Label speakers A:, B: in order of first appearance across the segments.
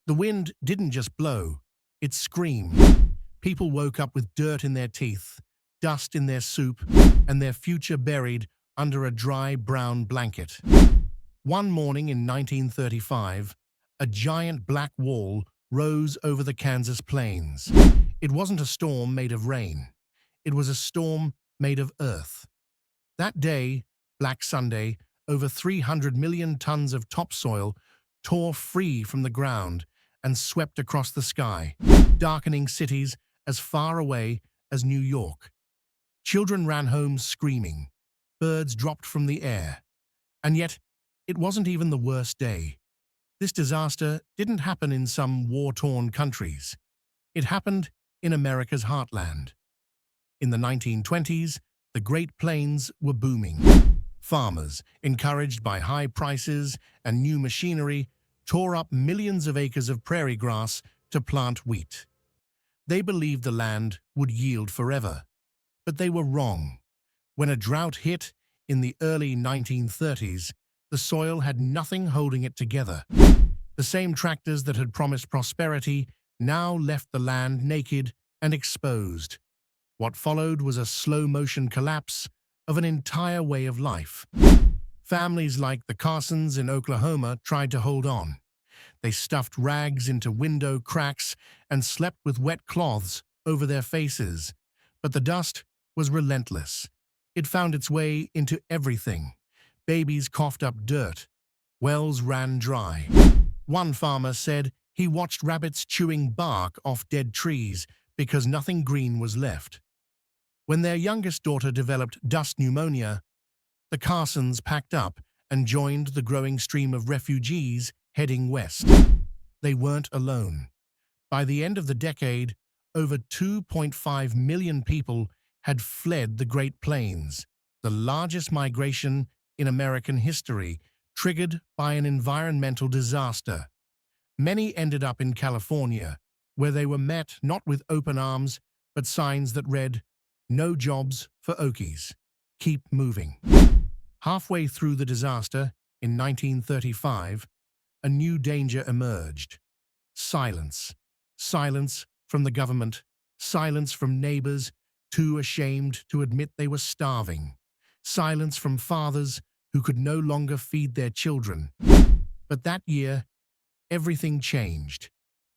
A: The wind didn't just blow, it screamed. People woke up with dirt in their teeth, dust in their soup, and their future buried under a dry brown blanket. One morning in 1935, a giant black wall rose over the Kansas plains. It wasn't a storm made of rain. It was a storm made of earth. That day, Black Sunday, over 300 million tons of topsoil tore free from the ground and swept across the sky, darkening cities as far away as New York. Children ran home screaming. Birds dropped from the air. And yet, it wasn't even the worst day. This disaster didn't happen in some war-torn countries. It happened in America's heartland. In the 1920s, the Great Plains were booming. Farmers, encouraged by high prices and new machinery, tore up millions of acres of prairie grass to plant wheat. They believed the land would yield forever. But they were wrong. When a drought hit in the early 1930s, the soil had nothing holding it together. The same tractors that had promised prosperity now left the land naked and exposed. What followed was a slow-motion collapse of an entire way of life. Families like the Carsons in Oklahoma tried to hold on. They stuffed rags into window cracks and slept with wet cloths over their faces. But the dust was relentless. It found its way into everything. Babies coughed up dirt. Wells ran dry. One farmer said he watched rabbits chewing bark off dead trees because nothing green was left. When their youngest daughter developed dust pneumonia, the Carsons packed up and joined the growing stream of refugees heading west. They weren't alone. By the end of the decade, over 2.5 million people had fled the Great Plains, the largest migration in American history, triggered by an environmental disaster. Many ended up in California, where they were met not with open arms, but signs that read, "No jobs for Okies. Keep moving." Halfway through the disaster, in 1935, a new danger emerged. Silence. Silence from the government. Silence from neighbors, too ashamed to admit they were starving. Silence from fathers who could no longer feed their children. But that year, everything changed.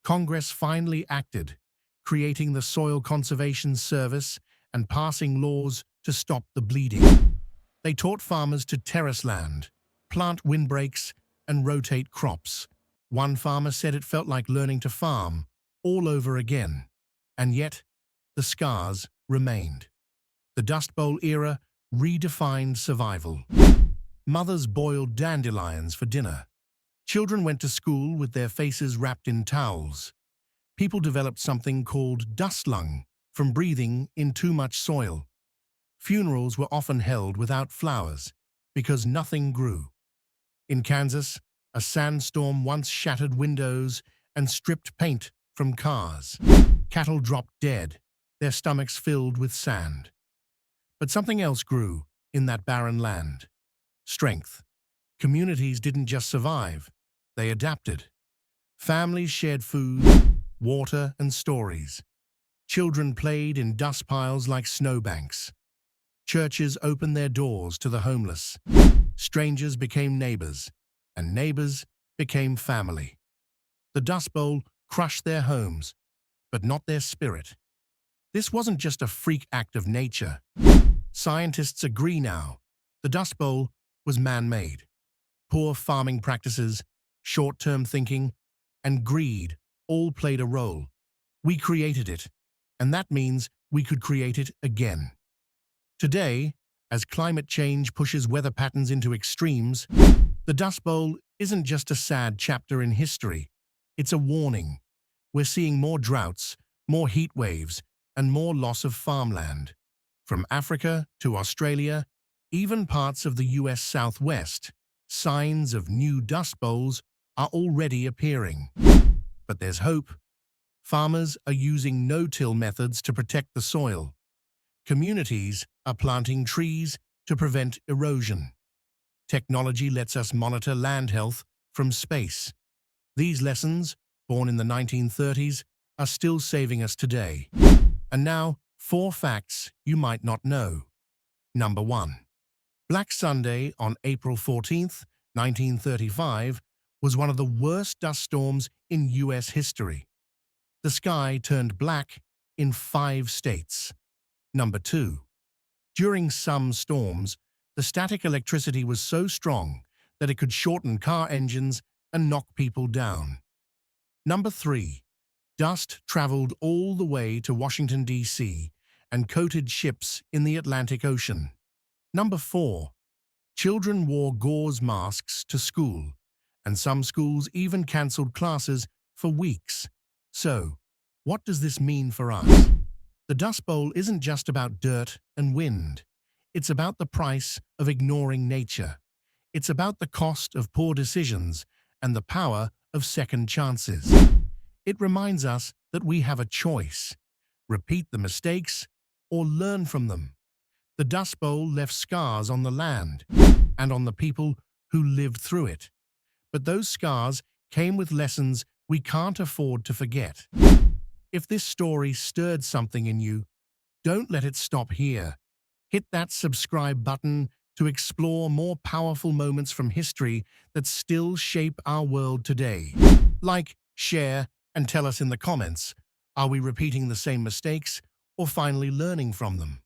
A: Congress finally acted, creating the Soil Conservation Service and passing laws to stop the bleeding. They taught farmers to terrace land, plant windbreaks, and rotate crops. One farmer said it felt like learning to farm all over again. And yet, the scars remained. The Dust Bowl era redefined survival. Mothers boiled dandelions for dinner. Children went to school with their faces wrapped in towels. People developed something called dust lung from breathing in too much soil. Funerals were often held without flowers because nothing grew. In Kansas, a sandstorm once shattered windows and stripped paint from cars. Cattle dropped dead, their stomachs filled with sand. But something else grew in that barren land. Strength. Communities didn't just survive, they adapted. Families shared food, water, and stories. Children played in dust piles like snowbanks. Churches opened their doors to the homeless. Strangers became neighbors, and neighbors became family. The Dust Bowl crushed their homes, but not their spirit. This wasn't just a freak act of nature. Scientists agree now. The Dust Bowl was man-made. Poor farming practices, short-term thinking, and greed all played a role. We created it, and that means we could create it again. Today, as climate change pushes weather patterns into extremes, the Dust Bowl isn't just a sad chapter in history. It's a warning. We're seeing more droughts, more heat waves, and more loss of farmland. From Africa to Australia, even parts of the US Southwest, signs of new dust bowls are already appearing. But there's hope. Farmers are using no-till methods to protect the soil. Communities are planting trees to prevent erosion. Technology lets us monitor land health from space. These lessons born in the 1930s, are still saving us today. And now, 4 facts you might not know. Number 1. Black Sunday on April 14th, 1935, was one of the worst dust storms in US history. The sky turned black in 5 states. Number 2. During some storms, the static electricity was so strong that it could shorten car engines and knock people down. Number 3. Dust traveled all the way to Washington, D.C. and coated ships in the Atlantic Ocean. Number 4. Children wore gauze masks to school, and some schools even cancelled classes for weeks. So, what does this mean for us? The Dust Bowl isn't just about dirt and wind. It's about the price of ignoring nature. It's about the cost of poor decisions and the power of second chances. It reminds us that we have a choice: repeat the mistakes or learn from them. The Dust Bowl left scars on the land and on the people who lived through it. But those scars came with lessons we can't afford to forget. If this story stirred something in you, don't let it stop here. Hit that subscribe button to explore more powerful moments from history that still shape our world today. Like, share, and tell us in the comments, are we repeating the same mistakes or finally learning from them?